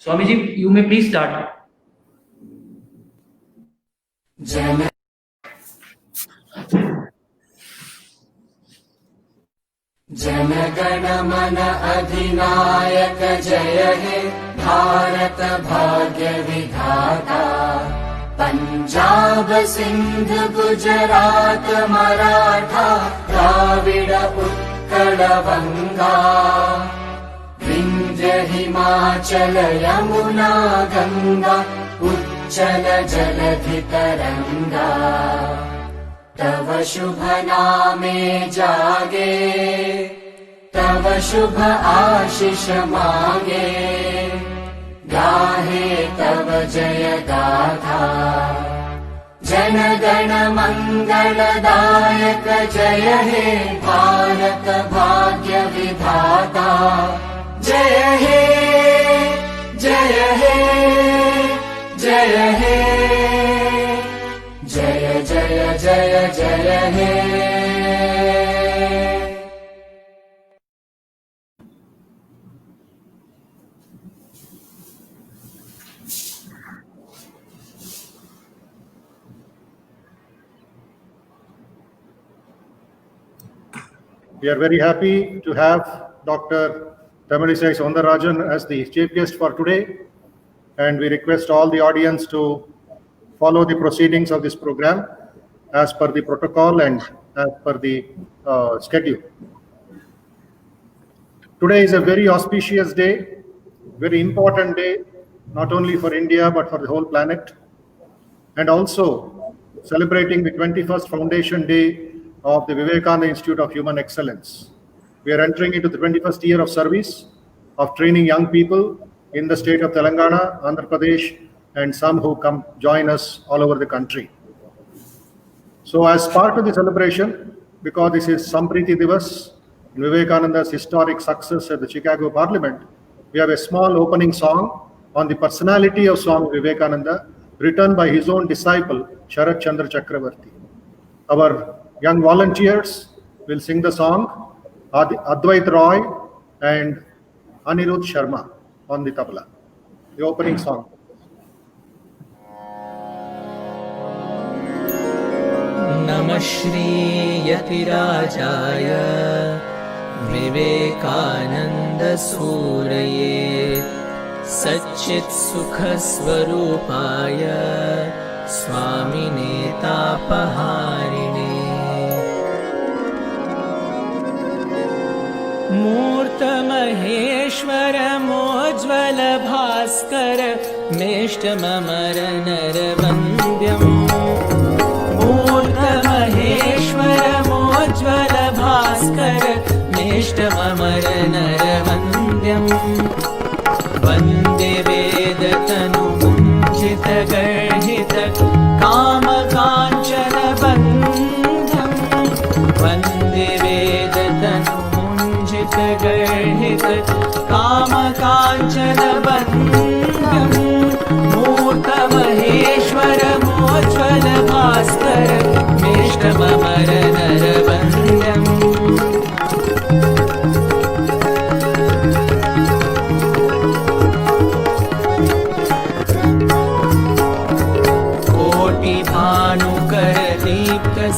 Swamiji, you may please start. Jana Gana मन अधिनायक जय हे भारत भाग्य विधाता। पंजाब सिंध गुजरात मराठा द्राविड उत्कल बंगा। विंध्य हिमाचल यमुना गंगा उच्चल जलधि तरंगा। तव शुभ नामे जागे तव शुभ आशीष मांगे। गाहे तव जय गाथा जन गण मंगलदायक जय हे भारत भाग्य विधाता। जय हे जय हे जय हे जय जय जय जय हे। We are very happy to have Dr. Tamilisai Soundararajan as the chief guest for today, and we request all the audience to follow the proceedings of this program as per the protocol and as per the schedule. Today is a very auspicious day, very important day, not only for India but for the whole planet, and also celebrating the 21st Foundation Day of the Vivekananda Institute of Human Excellence. We are entering into the 21st year of service of training young people in the state of Telangana, Andhra Pradesh, and some who come join us all over the country. So as part of the celebration, because this is Sampriti Divas, Vivekananda's historic success at the Chicago Parliament, we have a small opening song on the personality of Swami Vivekananda, written by his own disciple, Sharat Chandra Chakravarti. Our young volunteers will sing the song, Advait Roy and Anirudh Sharma on the tabla. The opening song. नमः श्री यतिराजाय विवेकानंद सूरये सच्चित् सुख स्वरूपाय स्वामिने तापहारिणे। मूर्त महेश्वर मोज्ज्वल भास्कर मेष्टममर नरवन्द्यम्। मूर्त महेश्वर मोज्ज्वल भास्कर मेष्टममर नरवन्द्यम्। वन्दे वेदतनुमुञ्चित गर्हित कामकाञ्चन बन्धम्। वन्दे वेदतनुमुञ्चित गर्हित कामकाञ्चनवन्द्यं मूर्तमहेश्वरमोज्ज्वलभास्कर मेष्टममरनरवन्द्यम्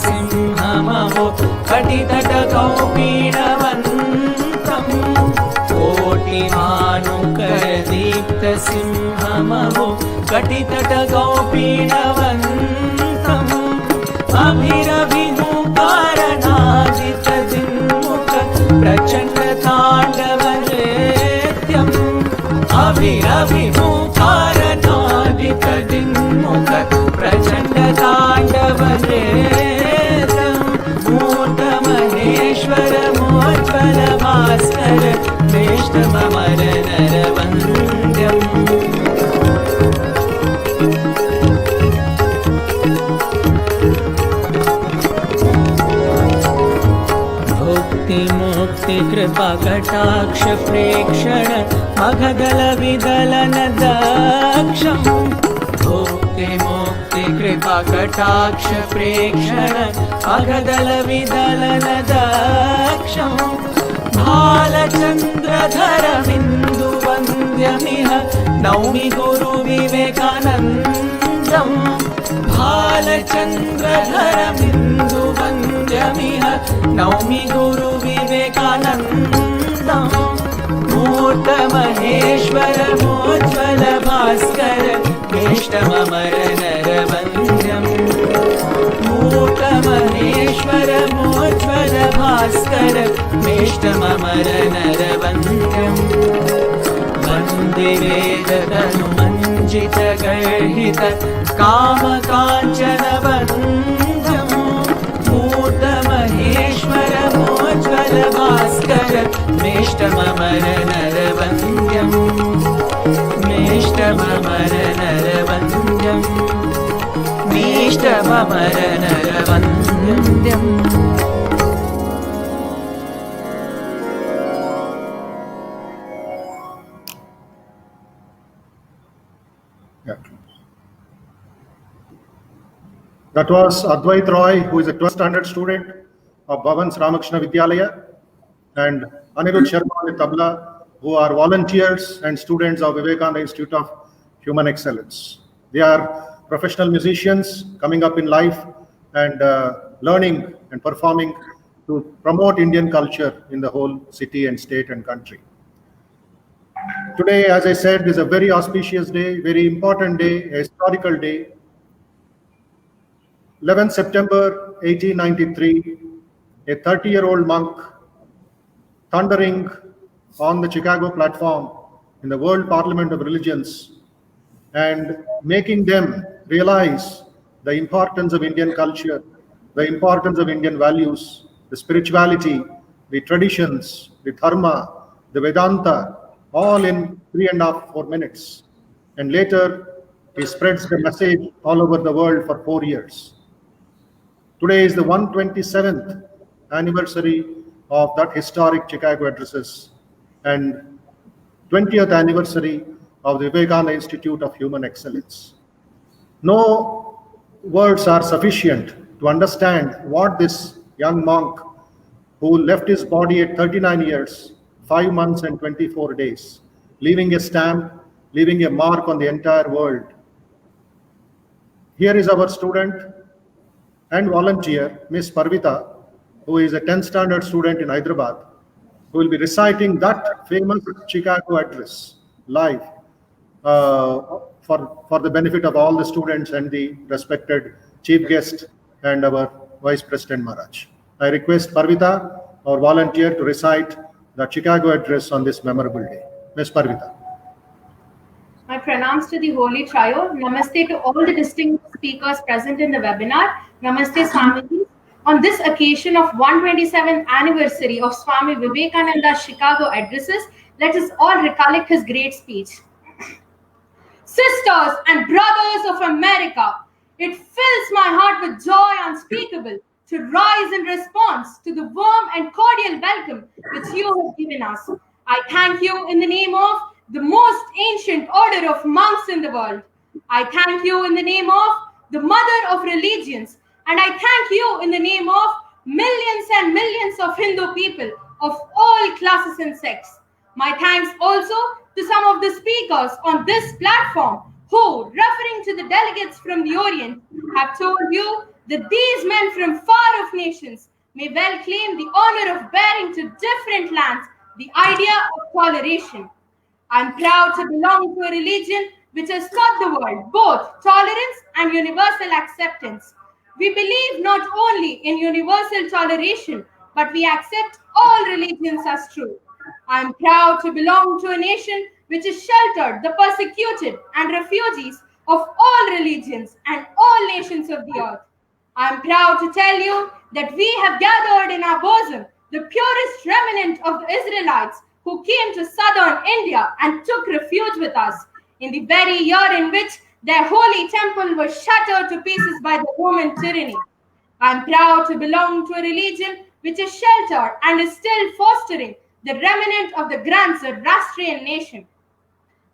कोटिभानुकरदीप्तसिंहमहो कटितटकौपीनवन्तम् कोटिभानुकरदीप्तसिंहमहो कटितटकौपीनवन्तम् अभिरभिमुखारणादितदिन्मुख प्रचण्डताण्डवनृत्यम् अभिरभिमुखारणादितदिन्मुख प्रचण्डताण्डवनृत्यम् मूर्तमहेश्वरमोज्ज्वलभास्कर मेष्टममरनरवन्द्यम् भुक्तिमुक्तिकृपाकटाक्ष प्रेक्षण मघदलविदलन दक्षम् भुक्तिमुक्तिकृपाकटाक्ष प्रेक्षण मघदलविदलन दक्षम् भालचन्द्रधरमिन्दुवन्द्यमिह नौमि गुरुविवेकानन्दम् भालचन्द्रधरमिन्दुवन्द्यमिह नौमि गुरुविवेकानन्दम् मूर्तमहेश्वरमोज्ज्वलभास्कर मेष्टममरनरवन्द्यम् मूर्तमहेश्वरमोज्ज्वलभास्कर मेष्टममरनरवन्द्यम् वन्दे वेदतनुमञ्जितगर्हित कामकाञ्चनवन्द्यम् मूर्तमहेश्वरमोज्ज्वलभास्कर मेष्टममरनरवन्द्यम् मेष्टममरनरवन्द्यम् मेष्टममरनरवन्द्यम् That was Advait Roy, who is a 12th standard student of Bhavan's Ramakrishna Vidyalaya, and Anirudh Sharma on the tabla, who are volunteers and students of Vivekananda Institute of Human Excellence. They are professional musicians coming up in life and learning and performing to promote Indian culture in the whole city and state and country. Today, as I said, is a very auspicious day, very important day, a historical day. 11 September 1893, a 30-year-old monk thundering on the Chicago platform in the World Parliament of Religions and making them realize the importance of Indian culture, the importance of Indian values, the spirituality, the traditions, the dharma, the Vedanta, all in 3.5, 4 minutes. And later, he spreads the message all over the world for 4 years. Today is the 127th anniversary of that historic Chicago addresses and 20th anniversary of the Vivekananda Institute of Human Excellence. No words are sufficient to understand what this young monk, who left his body at 39 years, 5 months and 24 days, leaving a stamp, leaving a mark on the entire world. Here is our student and volunteer, Miss Parvita, who is a 10th standard student in Hyderabad, who will be reciting that famous Chicago address live for the benefit of all the students and the respected chief guest and our Vice President Maharaj. I request Parvita, our volunteer, to recite the Chicago address on this memorable day. Ms. Parvita. My pranams to the Holy Trio. Namaste to all the distinguished speakers present in the webinar. Namaste, Swamiji. On this occasion of 127th anniversary of Swami Vivekananda's Chicago addresses, let us all recollect his great speech. Sisters and brothers of America, it fills my heart with joy unspeakable to rise in response to the warm and cordial welcome which you have given us. I thank you in the name of the most ancient order of monks in the world. I thank you in the name of the mother of religions. And I thank you in the name of millions and millions of Hindu people of all classes and sects. My thanks also to some of the speakers on this platform who, referring to the delegates from the Orient, have told you that these men from far-off nations may well claim the honor of bearing to different lands the idea of toleration. I'm proud to belong to a religion which has taught the world both tolerance and universal acceptance. We believe not only in universal toleration, but we accept all religions as true. I am proud to belong to a nation which has sheltered the persecuted and refugees of all religions and all nations of the earth. I am proud to tell you that we have gathered in our bosom the purest remnant of the Israelites who came to southern India and took refuge with us in the very year in which their holy temple was shattered to pieces by the Roman tyranny. I am proud to belong to a religion which is sheltered and is still fostering the remnant of the grand Zoroastrian nation.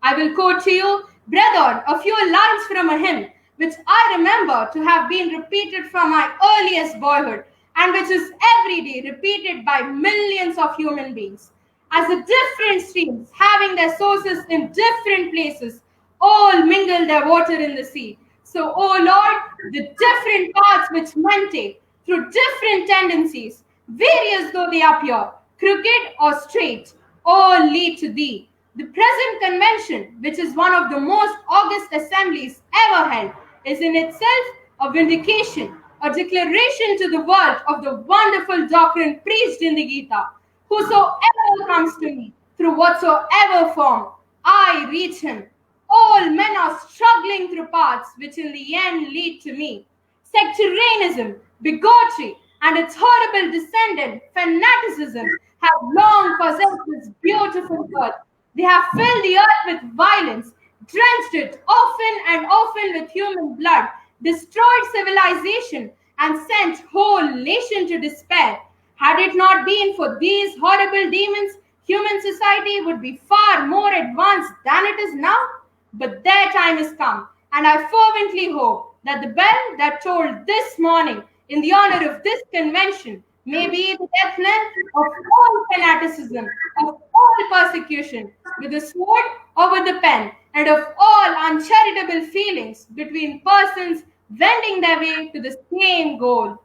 I will quote to you, brethren, a few lines from a hymn which I remember to have been repeated from my earliest boyhood and which is every day repeated by millions of human beings. As the different streams having their sources in different places all mingle their water in the sea, so, O Lord, the different paths which men take through different tendencies, various though they appear, crooked or straight, all lead to thee. The present convention, which is one of the most august assemblies ever held, is in itself a vindication, a declaration to the world of the wonderful doctrine preached in the Gita. Whosoever comes to me, through whatsoever form, I reach him. All men are struggling through paths which in the end lead to me. Sectarianism, bigotry, and its horrible descendant, fanaticism, have long possessed this beautiful earth. They have filled the earth with violence, drenched it often and often with human blood, destroyed civilization, and sent whole nation to despair. Had it not been for these horrible demons, human society would be far more advanced than it is now. But their time is come, and I fervently hope that the bell that tolled this morning in the honor of this convention may be the death knell of all fanaticism, of all persecution, with the sword or with the pen, and of all uncharitable feelings between persons wending their way to the same goal.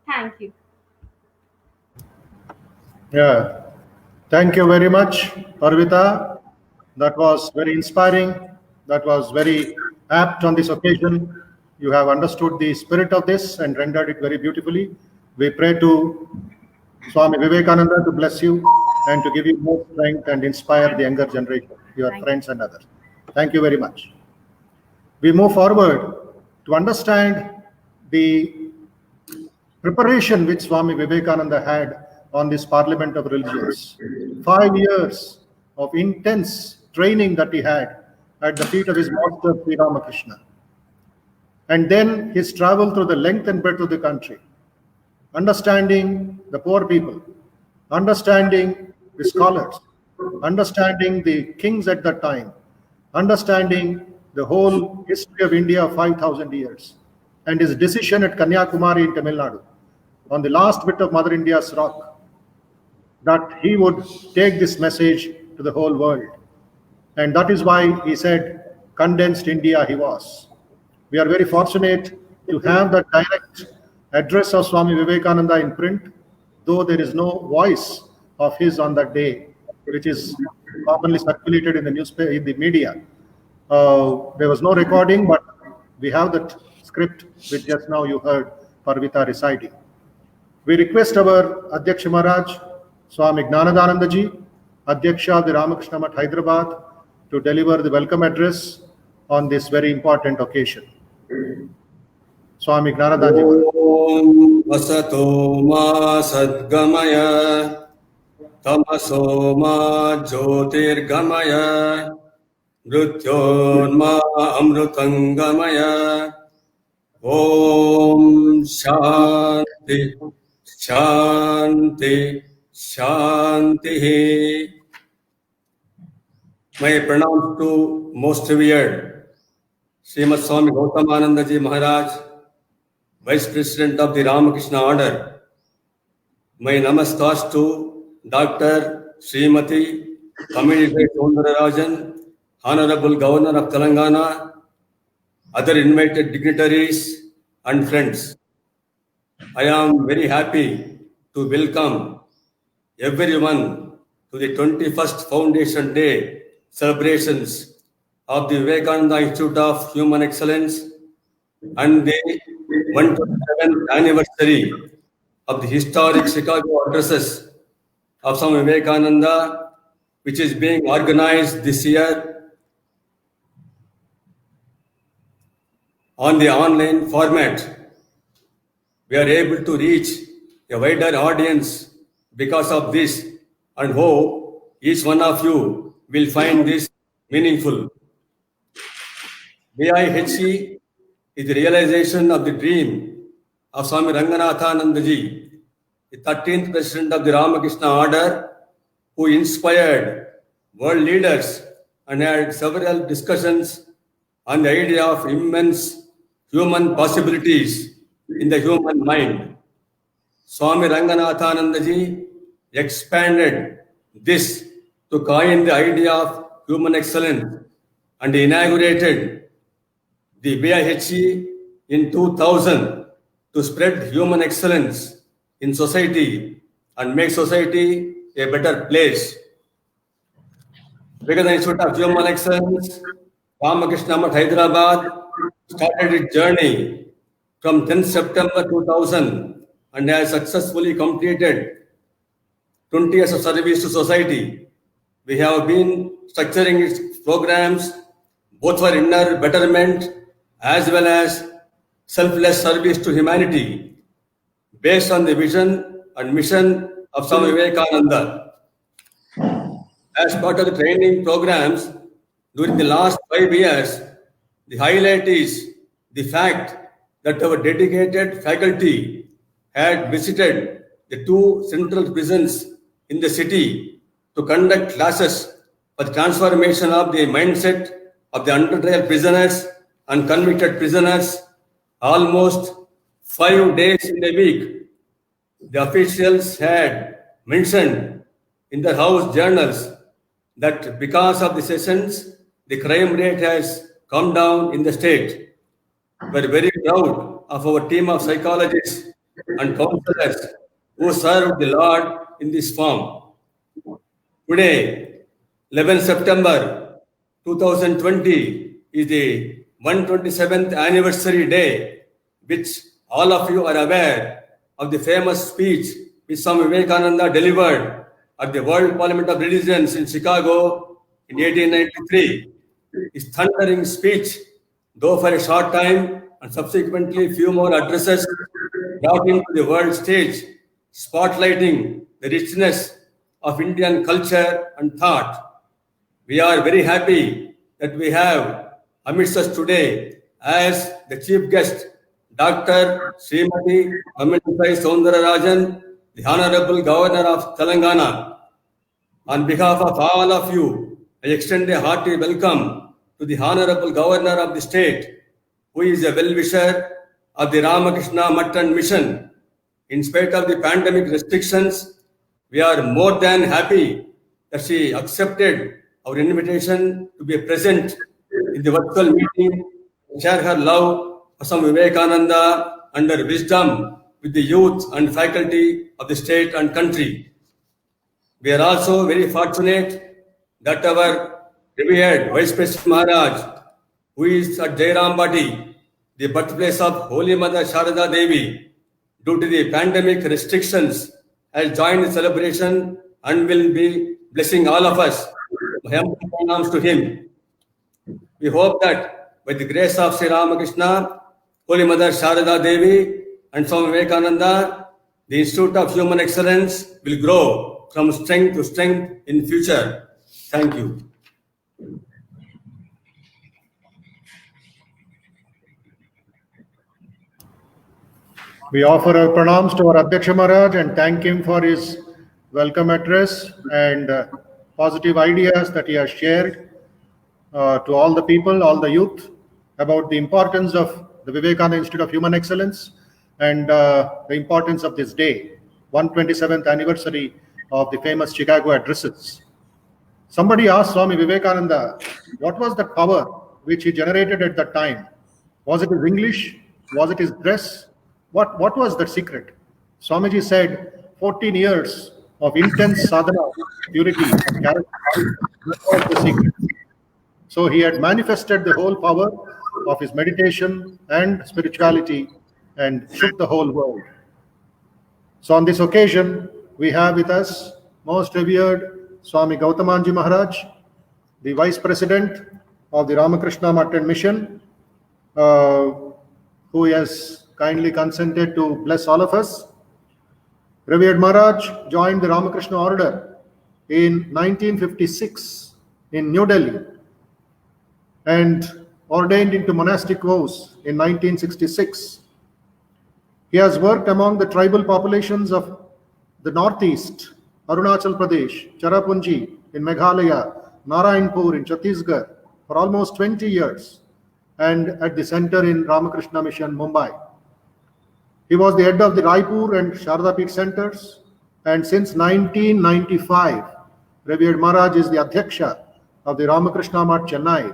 Thank you. Yeah. Thank you very much, Parvita. That was very inspiring. That was very apt on this occasion. You have understood the spirit of this and rendered it very beautifully. We pray to Swami Vivekananda to bless you and to give you more strength and inspire the younger generation, your friends and others. Thank you very much. We move forward to understand the preparation which Swami Vivekananda had on this Parliament of Religions. 5 years of intense training that he had at the feet of his master, Sri Ramakrishna. And then his travel through the length and breadth of the country, understanding the poor people, understanding the scholars, understanding the kings at that time, understanding the whole history of India of 5,000 years, and his decision at Kanyakumari in Tamil Nadu, on the last bit of Mother India's rock, that he would take this message to the whole world. And that is why he said, condensed India he was. We are very fortunate to have the direct address of Swami Vivekananda in print, though there is no voice of his on that day, which is commonly circulated in the newspaper, in the media. There was no recording, but we have that script which just now you heard Parvita reciting. We request our Adhyaksha Maharaj, Swami Gnanadananda Ji, Adhyaksha of the Ramakrishna Math, Hyderabad, to deliver the welcome address on this very important occasion. Swami Gnanadananda Ji. Om Vasato Ma Sadgamaya Tamaso Ma Jyotirgamaya Mrityorma Amrutangamaya Om Shanti Shanti Shanti. My pranams to most revered Srimad Swami Gautamananda Ji Maharaj, Vice President of the Ramakrishna Order. My namaskars to Dr. Srimati Kamini Soundararajan, Honorable Governor of Telangana, other invited dignitaries and friends. I am very happy to welcome everyone to the 21st Foundation Day celebrations of the Vivekananda Institute of Human Excellence and the 127th anniversary of the historic Chicago addresses of Swami Vivekananda, which is being organized this year on the online format. We are able to reach a wider audience because of this and hope each one of you will find this meaningful. VIHC is the realization of the dream of Swami Ranganathanandaji, the 13th President of the Ramakrishna Order, who inspired world leaders and had several discussions on the idea of immense human possibilities in the human mind. Swami Ranganathanandaji expanded this to coin the idea of human excellence and inaugurated the VIHC in 2000 to spread human excellence in society and make society a better place. Vivekananda Institute of Human Excellence, Ramakrishna Math, Hyderabad, started its journey from 10th September 2000 and has successfully completed 20 years of service to society. We have been structuring its programs both for inner betterment as well as selfless service to humanity based on the vision and mission of Swami Vivekananda. As part of the training programs during the last 5 years, the highlight is the fact that our dedicated faculty had visited the 2 central prisons in the city to conduct classes for the transformation of the mindset of the under trial prisoners and convicted prisoners almost 5 days in a week. The officials had mentioned in their house journals that because of the sessions, the crime rate has come down in the state. We are very proud of our team of psychologists and counselors who served the Lord in this form. Today, 11 September 2020 is the 127th anniversary day, which all of you are aware of the famous speech which Swami Vivekananda delivered at the World Parliament of Religions in Chicago in 1893. His thundering speech, though for a short time and subsequently few more addresses, brought him to the world stage, spotlighting the richness of Indian culture and thought. We are very happy that we have amidst us today as the chief guest Dr. Srimati Kamini Soundararajan, the Honorable Governor of Telangana. On behalf of all of you, I extend a hearty welcome to the Honorable Governor of the state, who is a well-wisher of the Ramakrishna Math and Mission. In spite of the pandemic restrictions, we are more than happy that she accepted our invitation to be present in the virtual meeting, share her love for Swami Vivekananda and her wisdom with the youth and faculty of the state and country. We are also very fortunate that our revered Vice President Maharaj, who is at Jairambati, the birthplace of Holy Mother Sharada Devi, due to the pandemic restrictions, has joined the celebration and will be blessing all of us. My humble pranams to him. We hope that by the grace of Sri Ramakrishna, Holy Mother Sharada Devi and Swami Vivekananda, the Institute of Human Excellence will grow from strength to strength in future. Thank you. We offer our pranams to our Adhyaksha Maharaj and thank him for his welcome address and positive ideas that he has shared to all the people, all the youth, about the importance of the Vivekananda Institute of Human Excellence and the importance of this day, 127th anniversary of the famous Chicago addresses. Somebody asked Swami Vivekananda, what was the power which he generated at that time? Was it his English? Was it his dress? What was the secret? Swamiji said, 14 years of intense sadhana, purity, and character. That was the secret. So he had manifested the whole power of his meditation and spirituality and shook the whole world. So on this occasion, we have with us most revered Swami Gautamanji Maharaj, the Vice President of the Ramakrishna Math and Mission, who has kindly consented to bless all of us. Revered Maharaj joined the Ramakrishna Order in 1956 in New Delhi and ordained into monastic vows in 1966. He has worked among the tribal populations of the Northeast, Arunachal Pradesh, Cherrapunji in Meghalaya, Narayanpur in Chhattisgarh for almost 20 years, and at the center in Ramakrishna Mission, Mumbai. He was the head of the Raipur and Shardapeeth centers, and since 1995, Revered Maharaj is the Adhyaksha of the Ramakrishna Math Chennai,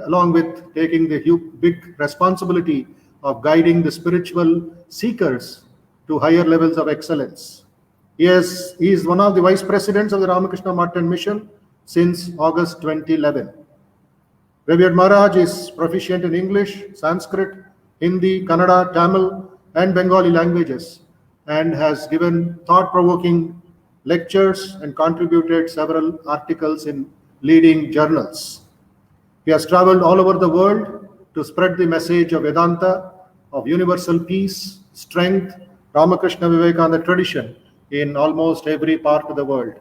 along with taking the big responsibility of guiding the spiritual seekers to higher levels of excellence. He is one of the vice presidents of the Ramakrishna Math and Mission since August 2011. Revered Maharaj is proficient in English, Sanskrit, Hindi, Kannada, Tamil, and Bengali languages, and has given thought-provoking lectures and contributed several articles in leading journals. He has traveled all over the world to spread the message of Vedanta, of universal peace, strength, Ramakrishna Vivekananda tradition in almost every part of the world.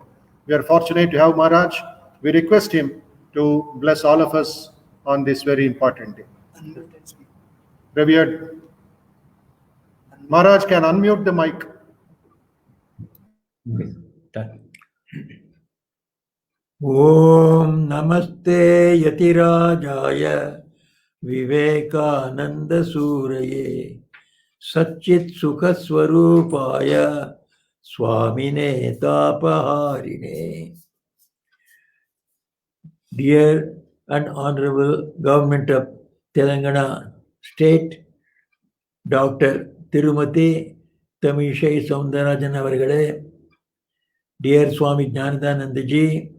We are fortunate to have Maharaj. We request him to bless all of us on this very important day. Revered Maharaj can unmute the mic. Done. Om Namaste Yatirajaya Vivekananda Suraye Satchit Sukha Swarupaya Swamine Tapaharine. Dear and Honorable Government of Telangana State, Dr. Tirumati Tamishai Soundarajan Avargale, dear Swami Jnanadananda Ji,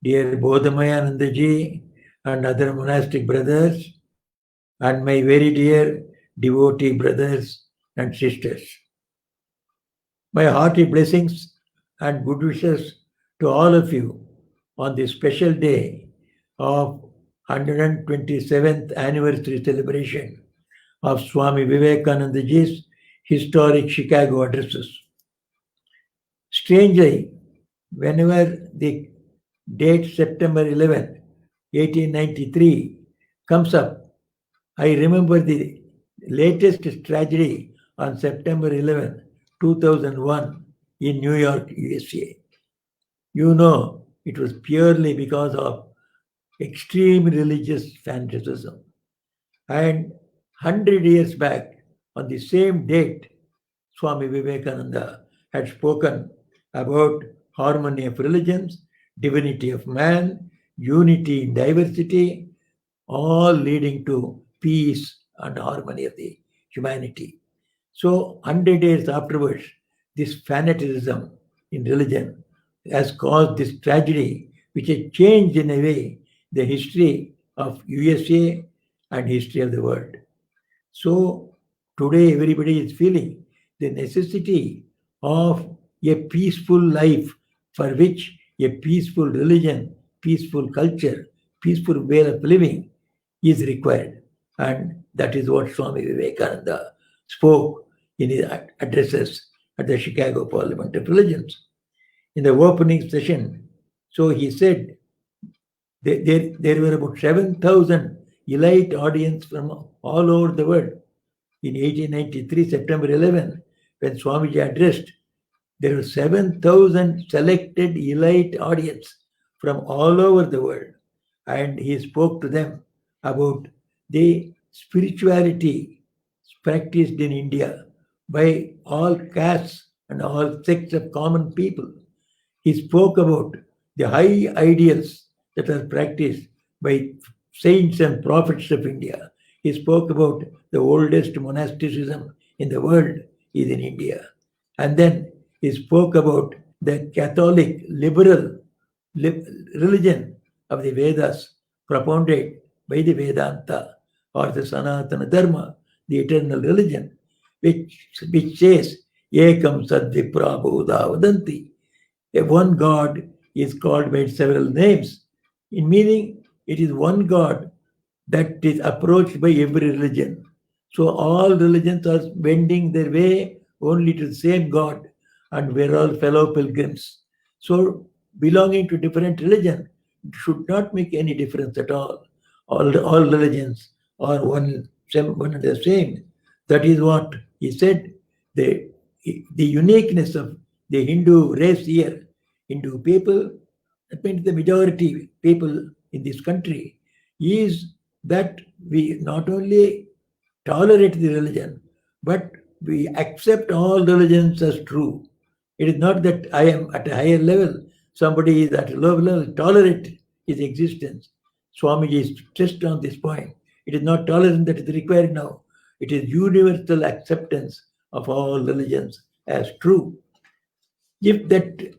dear Bodhamayananda Ji, and other monastic brothers, and my very dear devotee brothers and sisters. My hearty blessings and good wishes to all of you on this special day of 127th anniversary celebration of Swami Vivekananda Ji's historic Chicago addresses. Strangely, whenever the date September 11, 1893 comes up, I remember the latest tragedy on September 11, 2001 in New York, USA. You know, it was purely because of extreme religious fanaticism. And 100 years back, on the same date, Swami Vivekananda had spoken about harmony of religions, divinity of man, unity in diversity, all leading to peace and harmony of the humanity. So 100 years afterwards, this fanaticism in religion has caused this tragedy, which has changed in a way the history of USA and history of the world. So today everybody is feeling the necessity of a peaceful life for which a peaceful religion, peaceful culture, peaceful way of living is required. And that is what Swami Vivekananda spoke in his addresses at the Chicago Parliament of Religions. In the opening session, so he said there were about 7,000 elite audience from all over the world. In 1893, September 11, when Swamiji addressed, there were 7,000 selected elite audience from all over the world, and he spoke to them about the spirituality practiced in India by all castes and all sects of common people. He spoke about the high ideals that are practiced by saints and prophets of India. He spoke about the oldest monasticism in the world is in India. And then he spoke about the Catholic liberal religion of the Vedas propounded by the Vedanta or the Sanatana Dharma, the eternal religion, which says, Ekam Sadvipra Bodha Vadanti. One God is called by several names, in meaning it is one God that is approached by every religion. So all religions are bending their way only to the same God, and we're all fellow pilgrims. So belonging to different religion should not make any difference at all. All religions are one and the same. That is what he said. The uniqueness of the Hindu race here, Hindu people, that means the majority people in this country, is that we not only tolerate the religion, but we accept all religions as true. It is not that I am at a higher level, somebody is at a lower level, tolerate his existence. Swamiji is stressed on this point. It is not tolerance that is required now. It is universal acceptance of all religions as true. If that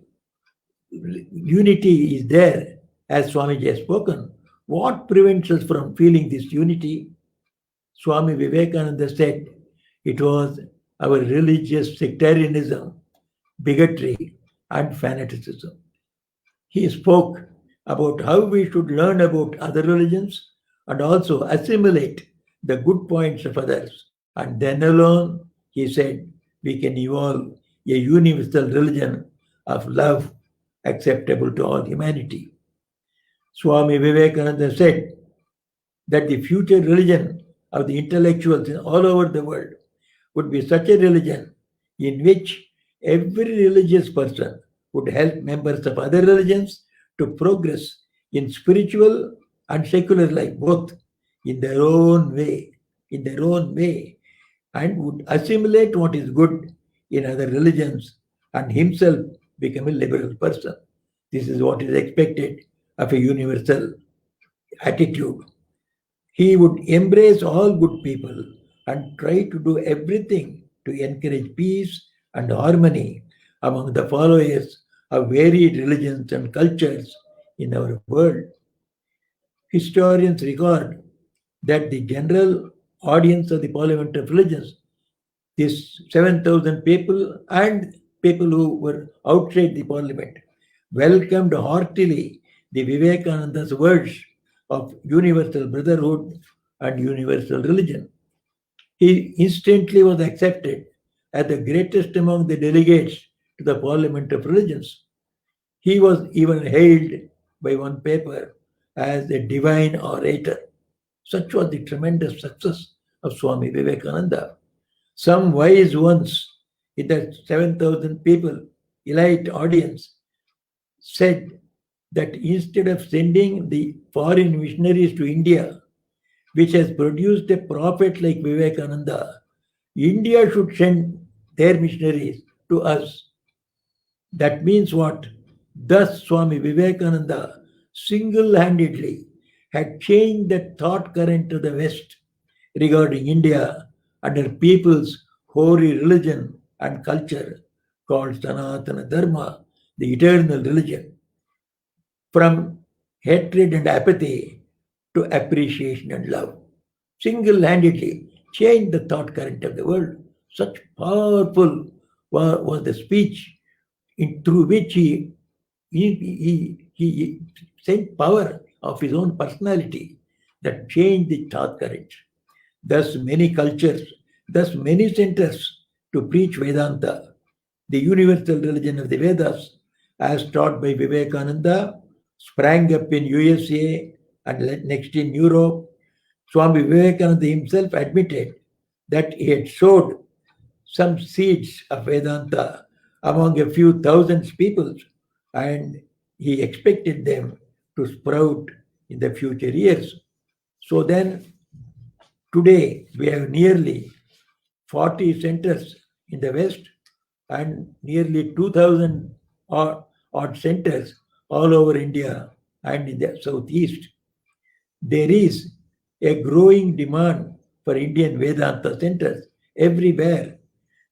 unity is there, as Swamiji has spoken, what prevents us from feeling this unity? Swami Vivekananda said it was our religious sectarianism, bigotry, and fanaticism. He spoke about how we should learn about other religions and also assimilate the good points of others. And then alone, he said, we can evolve a universal religion of love acceptable to all humanity. Swami Vivekananda said that the future religion of the intellectuals all over the world would be such a religion in which every religious person would help members of other religions to progress in spiritual and secular life, both in their own way, and would assimilate what is good in other religions and himself become a liberal person. This is what is expected of a universal attitude. He would embrace all good people and try to do everything to encourage peace and harmony among the followers of varied religions and cultures in our world. Historians record that the general audience of the Parliament of Religions, these 7,000 people and people who were outside the Parliament, welcomed heartily the Vivekananda's words of universal brotherhood and universal religion. He instantly was accepted as the greatest among the delegates to the Parliament of Religions. He was even hailed by one paper as a divine orator. Such was the tremendous success of Swami Vivekananda. Some wise ones in that 7,000 people, elite audience, said that instead of sending the foreign missionaries to India, which has produced a prophet like Vivekananda, India should send their missionaries to us. That means what? Thus, Swami Vivekananda single-handedly had changed the thought current of the West regarding India and her people's hoary religion and culture called Sanatana Dharma, the eternal religion, from hatred and apathy to appreciation and love. Single-handedly changed the thought current of the world. Such powerful was the speech through which he sent power of his own personality that changed the thought current. Thus many cultures, thus many centers to preach Vedanta, the universal religion of the Vedas, as taught by Vivekananda, sprang up in USA and next in Europe. Swami Vivekananda himself admitted that he had sowed some seeds of Vedanta among a few thousand people, and he expected them to sprout in the future years. So then, today we have nearly 40 centers in the West and nearly 2,000 odd centers all over India and in the Southeast. There is a growing demand for Indian Vedanta centers everywhere.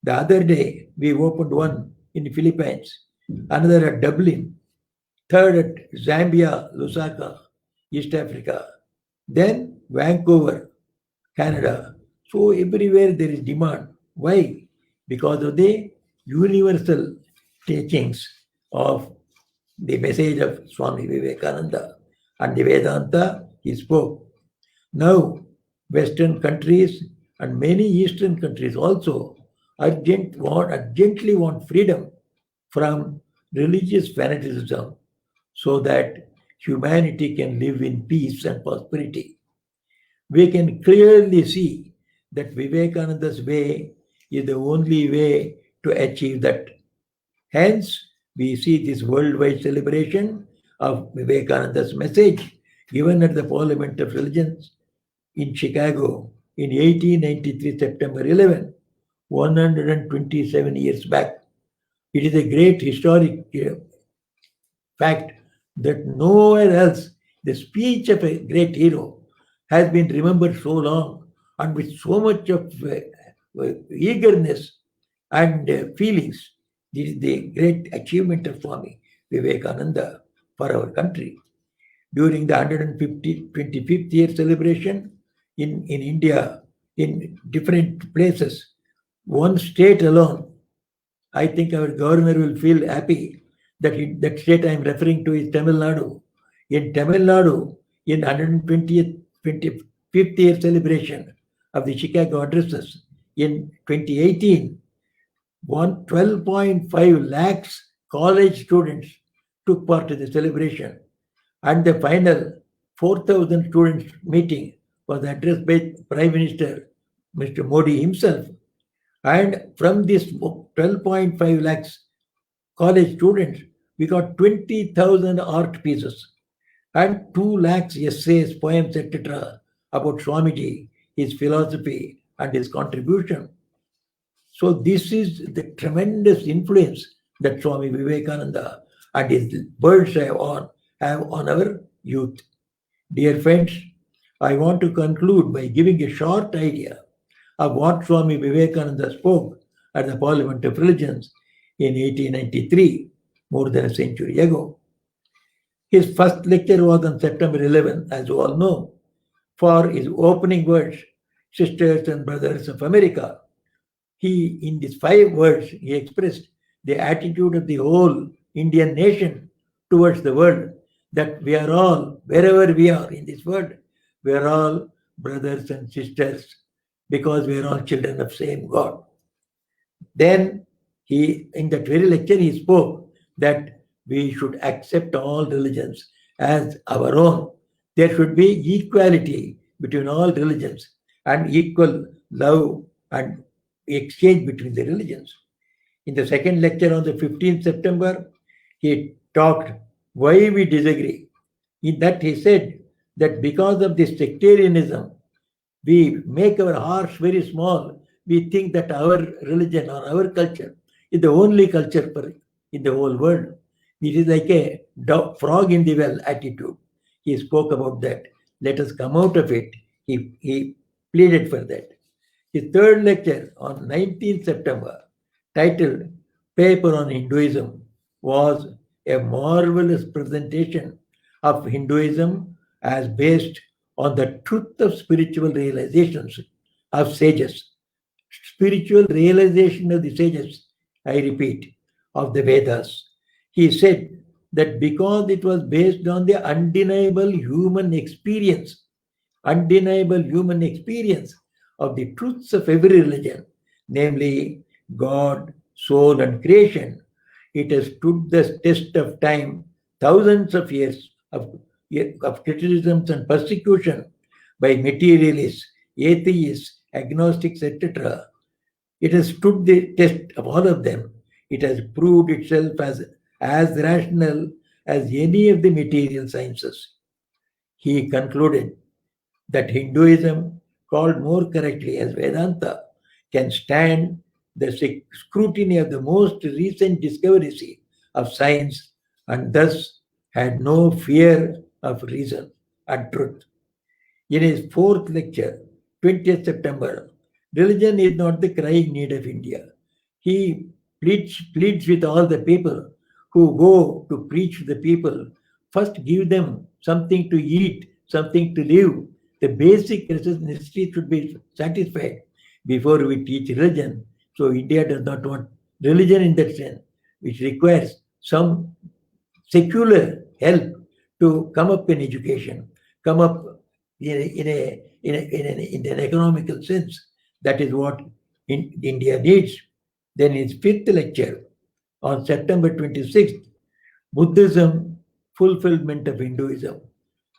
The other day, we opened one in the Philippines, another at Dublin, third at Zambia, Lusaka, East Africa, then Vancouver, Canada. So everywhere there is demand. Why? Because of the universal teachings of the message of Swami Vivekananda and the Vedanta he spoke. Now, Western countries and many Eastern countries also urgently want freedom from religious fanaticism so that humanity can live in peace and prosperity. We can clearly see that Vivekananda's way is the only way to achieve that. Hence, we see this worldwide celebration of Vivekananda's message given at the Parliament of Religions in Chicago in 1893, September 11, 127 years back. It is a great historic fact that nowhere else the speech of a great hero has been remembered so long and with so much of eagerness and feelings. This is the great achievement of Swami Vivekananda for our country. During the 125th year celebration in India, in different places, one state alone, I think our governor will feel happy that that state I am referring to is Tamil Nadu. In Tamil Nadu, in 125th year celebration of the Chicago Addresses in 2018, 12.5 lakhs college students took part in the celebration, and the final 4,000 students meeting was addressed by Prime Minister Mr. Modi himself. And from this 12.5 lakhs college students, we got 20,000 art pieces and 2 lakhs essays, poems, etc. about Swamiji, his philosophy, and his contribution. So this is the tremendous influence that Swami Vivekananda and his words have on our youth. Dear friends, I want to conclude by giving a short idea of what Swami Vivekananda spoke at the Parliament of Religions in 1893, more than a century ago. His first lecture was on September 11, as you all know. For his opening words, Sisters and Brothers of America, he, in these 5 words, he expressed the attitude of the whole Indian nation towards the world, that we are all, wherever we are in this world, we are all brothers and sisters because we are all children of same God. Then he, in that very lecture, he spoke that we should accept all religions as our own. There should be equality between all religions and equal love and exchange between the religions. In the second lecture on the 15th September, he talked why we disagree. In that he said that because of this sectarianism, we make our hearts very small. We think that our religion or our culture is the only culture in the whole world. It is like a frog in the well attitude. He spoke about that. Let us come out of it. He pleaded for that. His third lecture on 19th September, titled Paper on Hinduism, was a marvelous presentation of Hinduism as based on the truth of spiritual realizations of sages. Spiritual realization of the sages, I repeat, of the Vedas. He said that because it was based on the undeniable human experience of the truths of every religion, namely God, soul, and creation, it has stood the test of time, thousands of years of criticisms and persecution by materialists, atheists, agnostics, etc. It has stood the test of all of them. It has proved itself as rational as any of the material sciences. He concluded that Hinduism, called more correctly as Vedanta, can stand the scrutiny of the most recent discoveries of science and thus had no fear of reason and truth. In his fourth lecture, 20th September, religion is not the crying need of India. He pleads with all the people who go to preach to the people, first give them something to eat, something to live. The basic necessities should be satisfied before we teach religion. So India does not want religion in that sense, which requires some secular help to come up in education, come up in an economical sense. That is what India needs. Then his fifth lecture on September 26th, Buddhism, fulfillment of Hinduism.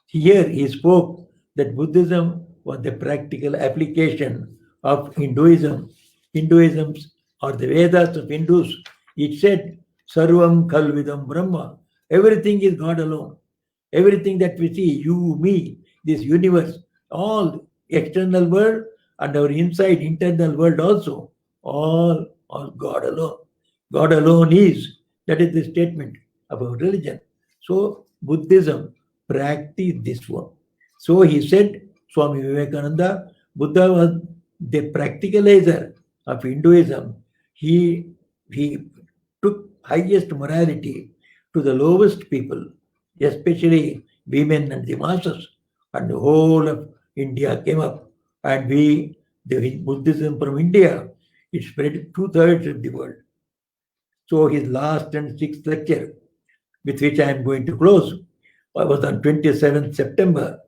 Here he spoke that Buddhism was the practical application of Hinduism. Hinduism's or the Vedas of Hindus. It said, Sarvam Khalvidam Brahma. Everything is God alone. Everything that we see, you, me, this universe, all external world and our inside internal world also, all God alone. God alone is. That is the statement about religion. So Buddhism practiced this one. So he said, Swami Vivekananda, Buddha was the practicalizer of Hinduism. He took highest morality to the lowest people, especially women and the masses, and the whole of India came up. And the Buddhism from India, it spread 2/3 of the world. So his last and sixth lecture, with which I am going to close, was on 27th September.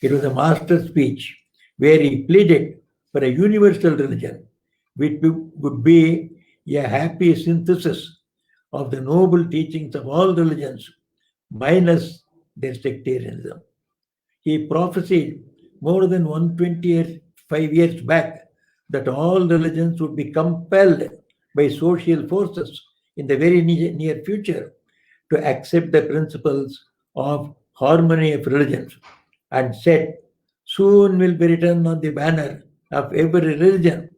It was a master speech where he pleaded for a universal religion, which would be a happy synthesis of the noble teachings of all religions, minus their sectarianism. He prophesied more than 125 years back that all religions would be compelled by social forces in the very near future to accept the principles of harmony of religions, and said, soon will be written on the banner of every religion,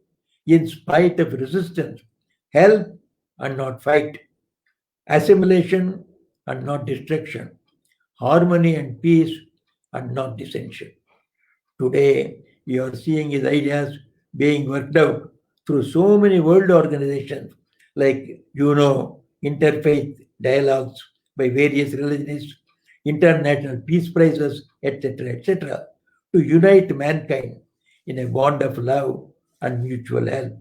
in spite of resistance, help and not fight, assimilation and not destruction, harmony and peace and not dissension. Today, you are seeing his ideas being worked out through so many world organizations like, interfaith dialogues by various religions, international peace prizes, etc., to unite mankind in a bond of love and mutual help.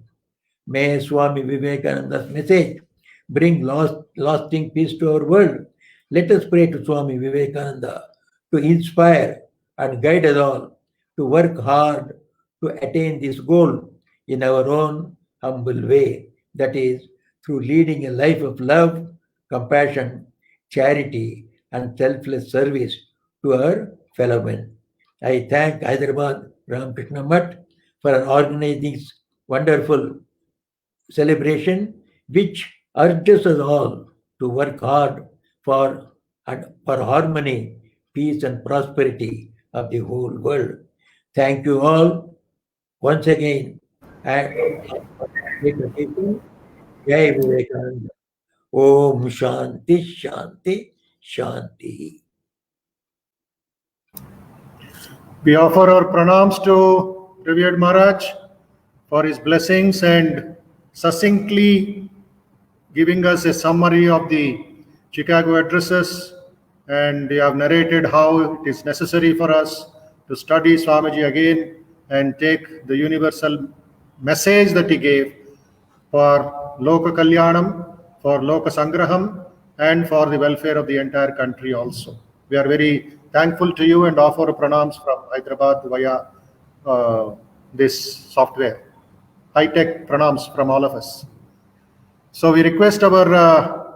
May Swami Vivekananda's message bring lasting peace to our world. Let us pray to Swami Vivekananda to inspire and guide us all to work hard to attain this goal in our own humble way. That is, through leading a life of love, compassion, charity, and selfless service to our fellow men. I thank Hyderabad Ramakrishna Mutt for organizing this wonderful celebration, which urges us all to work hard for harmony, peace, and prosperity of the whole world. Thank you all once again. And Jai Vivekananda. Om Shanti Shanti Shanti. We offer our pranams to revered Maharaj for his blessings and succinctly giving us a summary of the Chicago addresses, and you have narrated how it is necessary for us to study Swamiji again and take the universal message that he gave for Loka Kalyanam, for Loka Sangraham, and for the welfare of the entire country also. We are very thankful to you and offer pranams from Hyderabad via this software. High-tech pranams from all of us. So we request our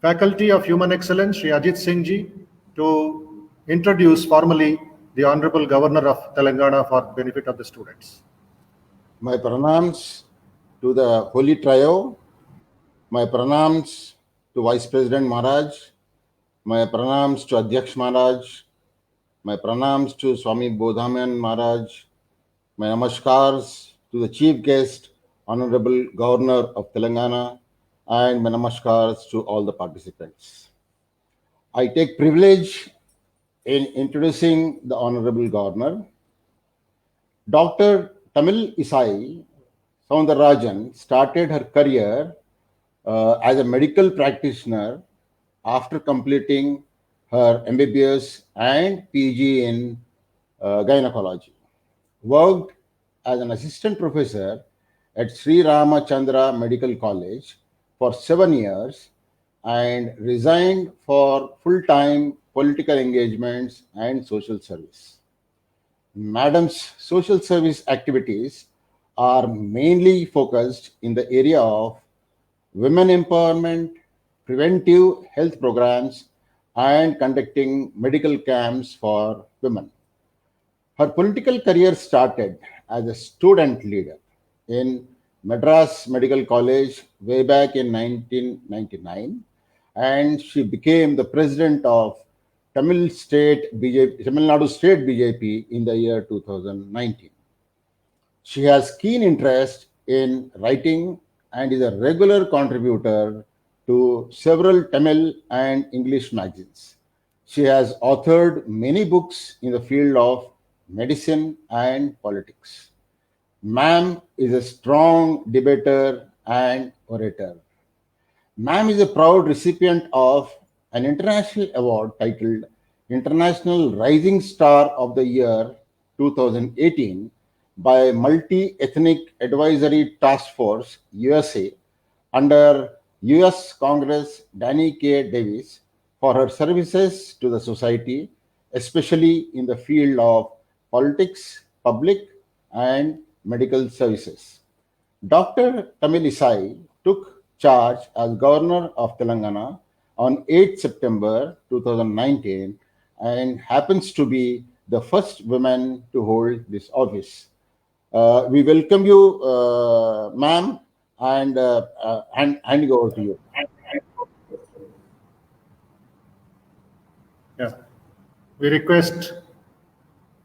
Faculty of Human Excellence, Shri Ajit Singh Ji, to introduce formally the Honorable Governor of Telangana for the benefit of the students. My pranams to the Holy Trio, my pranams to Vice President Maharaj, My pranams to Adhyaksh Maharaj, my pranams to Swami Bodhaman Maharaj, my namaskars to the chief guest, Honorable Governor of Telangana, and my namaskars to all the participants. I take privilege in introducing the Honorable Governor. Dr. Tamil Isai Soundarajan started her career as a medical practitioner after completing her MBBS and PG in gynecology. Worked as an assistant professor at Sri Ramachandra Medical College for 7 years and resigned for full-time political engagements and social service. Madam's social service activities are mainly focused in the area of women empowerment, preventive health programs, and conducting medical camps for women. Her political career started as a student leader in Madras Medical College way back in 1999, and she became the president of Tamil Nadu State BJP in the year 2019. She has keen interest in writing and is a regular contributor to several Tamil and English magazines. She has authored many books in the field of medicine and politics. Ma'am is a strong debater and orator. Ma'am is a proud recipient of an international award titled International Rising Star of the Year 2018 by Multi-Ethnic Advisory Task Force USA under US Congress Danny K. Davis for her services to the society, especially in the field of politics, public, and medical services. Dr. Tamil Isai took charge as Governor of Telangana on 8 September 2019 and happens to be the first woman to hold this office. We welcome you, ma'am, and handing over to you. Yeah. We request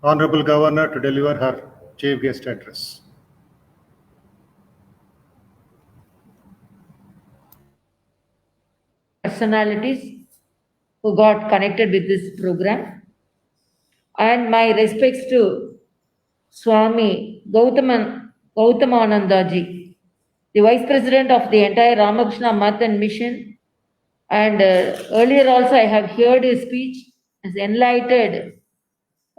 Honorable Governor to deliver her chief guest address. Personalities who got connected with this program, and my respects to Swami Gautamananda ji, the Vice President of the entire Ramakrishna Math and Mission, and earlier also I have heard his speech, his enlightened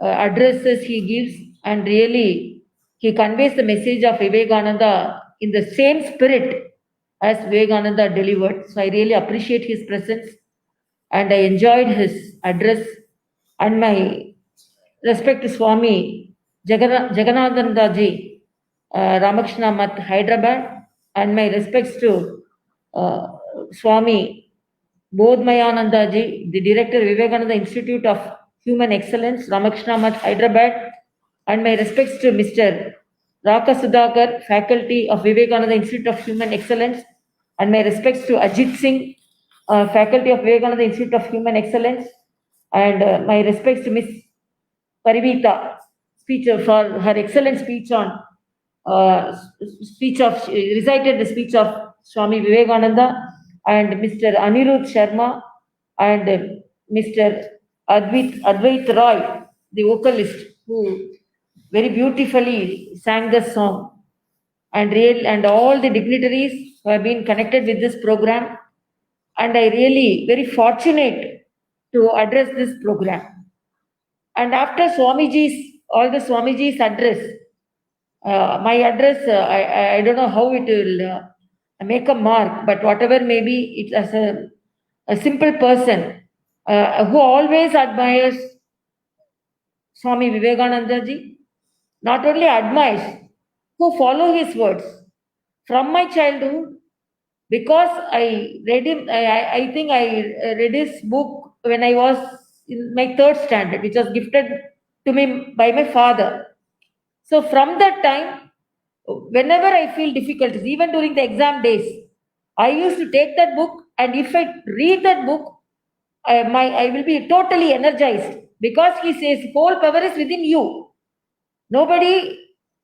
addresses he gives, and really he conveys the message of Vivekananda in the same spirit as Vivekananda delivered. So I really appreciate his presence and I enjoyed his address. And my respect to Swami Jagannathananda ji, Ramakrishna Math, Hyderabad, and my respects to Swami Bodhmayananda ji, the Director, Vivekananda Institute of Human Excellence, Ramakrishna Math, Hyderabad, and my respects to Mr. Raka Sudhakar, Faculty of Vivekananda Institute of Human Excellence, and my respects to Ajit Singh, Faculty of Vivekananda Institute of Human Excellence, and my respects to Miss Parivita, speaker, for her excellent speech on recited the speech of Swami Vivekananda, and Mr. Anirudh Sharma and Mr. Advait Roy, the vocalist, who very beautifully sang the song, and all the dignitaries who have been connected with this program, and I really very fortunate to address this program. And after all the Swamiji's address, my address, I don't know how it will make a mark, but whatever may be, it as a simple person who always admires Swami Vivekananda ji, not only admires, who follow his words. From my childhood, because I read him, I think I read his book when I was in my 3rd standard, which was gifted to me by my father. So from that time, whenever I feel difficulties, even during the exam days, I used to take that book, and if I read that book, I will be totally energized, because he says whole power is within you. Nobody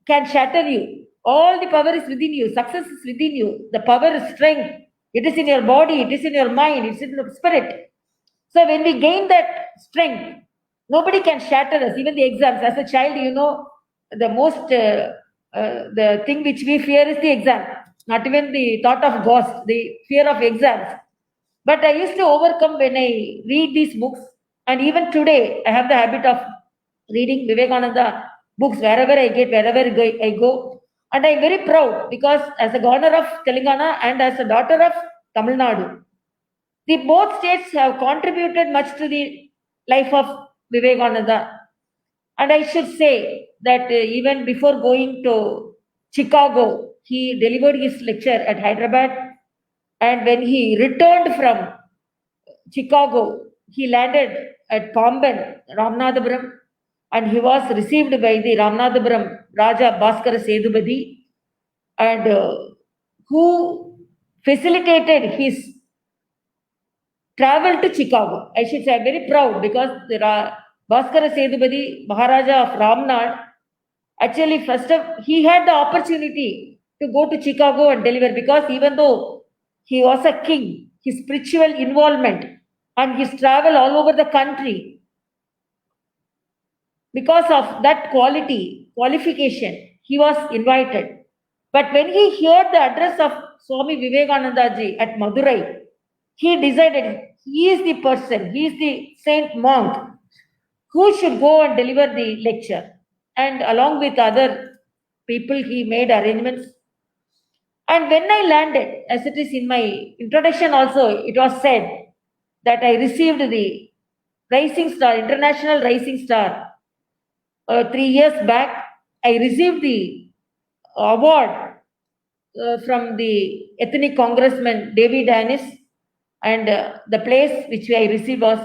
can shatter you. All the power is within you. Success is within you. The power is strength. It is in your body. It is in your mind. It is in your spirit. So when we gain that strength, nobody can shatter us. Even the exams. As a child, you know, the most the thing which we fear is the exam. Not even the thought of ghost. The fear of exams. But I used to overcome when I read these books. And even today, I have the habit of reading Vivekananda books wherever I get, wherever I go. And I'm very proud, because as a governor of Telangana and as a daughter of Tamil Nadu, the both states have contributed much to the life of Vivekananda. And I should say that even before going to Chicago, he delivered his lecture at Hyderabad. And when he returned from Chicago, he landed at Pamban, Ramanathapuram, and he was received by the Ramanathapuram Raja Bhaskara Sedupati, and who facilitated his travel to Chicago. I should say I'm very proud, because the Bhaskara Sedupati, Maharaja of Ramnad, actually he had the opportunity to go to Chicago and deliver, because even though he was a king, his spiritual involvement and his travel all over the country, because of that qualification, he was invited. But when he heard the address of Swami Vivekananda ji at Madurai, he decided he is the person, he is the saint monk who should go and deliver the lecture. And along with other people, he made arrangements. And when I landed, as it is in my introduction also, it was said that I received the Rising Star, International Rising Star 3 years back. I received the award from the ethnic congressman David Annis, and the place which I received was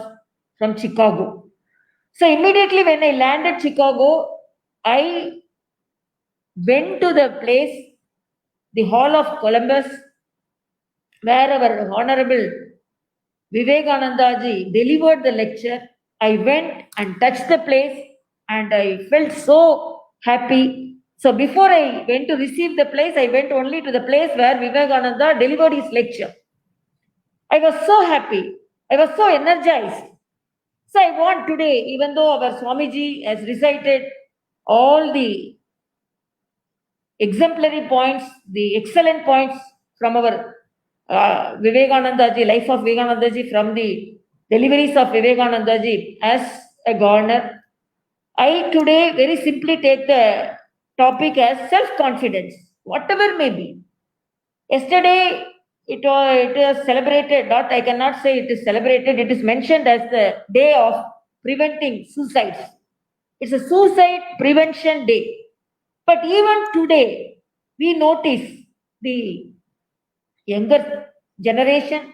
from Chicago. So immediately when I landed Chicago, I went to the place, the Hall of Columbus, where our Honorable Vivekananda ji delivered the lecture. I went and touched the place, and I felt so happy. So before I went to receive the place, I went only to the place where Vivekananda delivered his lecture. I was so happy. I was so energized. So I want today, even though our Swamiji has recited all the exemplary points, the excellent points from our Vivekananda ji, life of Vivekananda ji, from the deliveries of Vivekananda ji as a governor, I today very simply take the topic as self-confidence, whatever may be. Yesterday, it was celebrated, I cannot say it is celebrated, it is mentioned as the day of preventing suicides. It's a suicide prevention day. But even today, we notice the younger generation,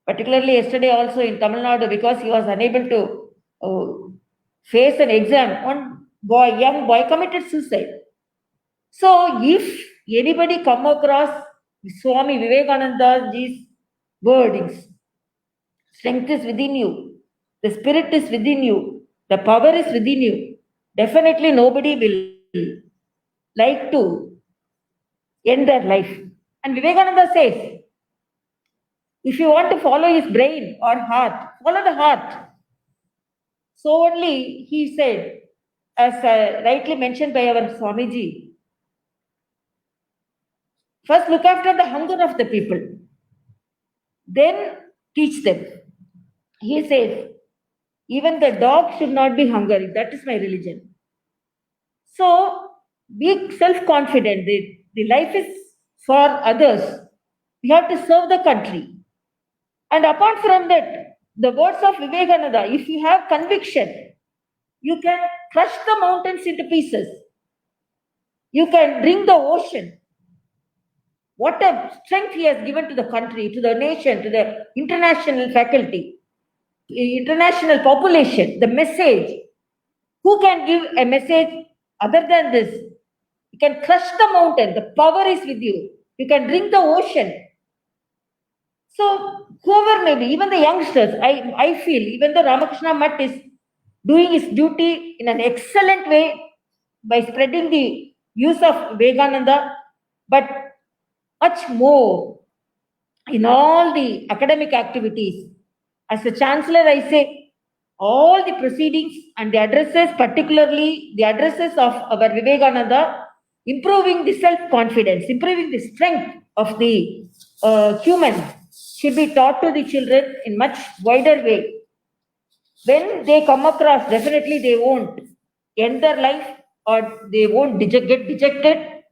particularly yesterday also in Tamil Nadu, because he was unable to face an exam, one young boy committed suicide. So if anybody come across Swami Vivekananda's wordings, strength is within you, the spirit is within you, the power is within you, definitely nobody will like to end their life. And Vivekananda says, if you want to follow his brain or heart, follow the heart. So only he said, as rightly mentioned by our Swamiji, first look after the hunger of the people, then teach them. He says, even the dog should not be hungry. That is my religion. So be self-confident. The life is for others. We have to serve the country. And apart from that, the words of Vivekananda, if you have conviction, you can crush the mountains into pieces. You can bring the ocean. What a strength he has given to the country, to the nation, to the international faculty, international population, the message. Who can give a message other than this? You can crush the mountain. The power is with you. You can drink the ocean. So whoever may be, even the youngsters, I feel even though Ramakrishna Mutt is doing his duty in an excellent way by spreading the use of Vivekananda, but much more in all the academic activities. As a chancellor, I say all the proceedings and the addresses, particularly the addresses of our Vivekananda, improving the self-confidence, improving the strength of the human should be taught to the children in much wider way. When they come across, definitely they won't end their life or they won't get dejected.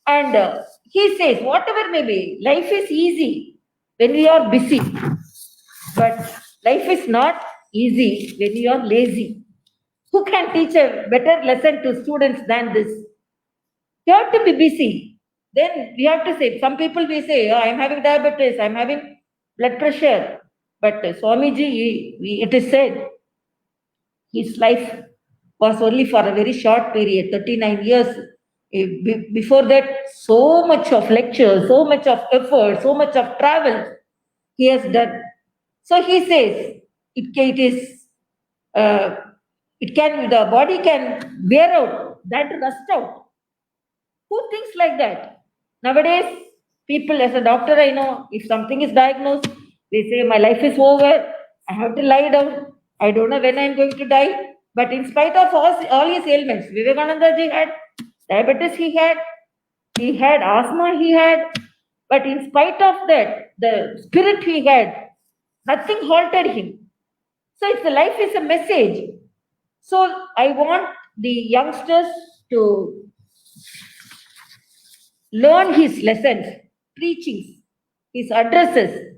And he says, whatever may be, life is easy when we are busy, but life is not easy when you are lazy. Who can teach a better lesson to students than this? You have to be busy. Then we have to say, some people we say, oh, I'm having diabetes, I'm having blood pressure. But Swamiji, it is said, his life was only for a very short period, 39 years. Before that, so much of lectures, so much of effort, so much of travel he has done. So he says, the body can wear out, that rust out. Who thinks like that? Nowadays, people, as a doctor, I know, if something is diagnosed, they say, my life is over, I have to lie down, I don't know when I'm going to die. But in spite of all his ailments, Vivekananda ji had diabetes, he had asthma, he had, but in spite of that, the spirit he had, nothing halted him. So life is a message. So I want the youngsters to learn his lessons, preachings, his addresses,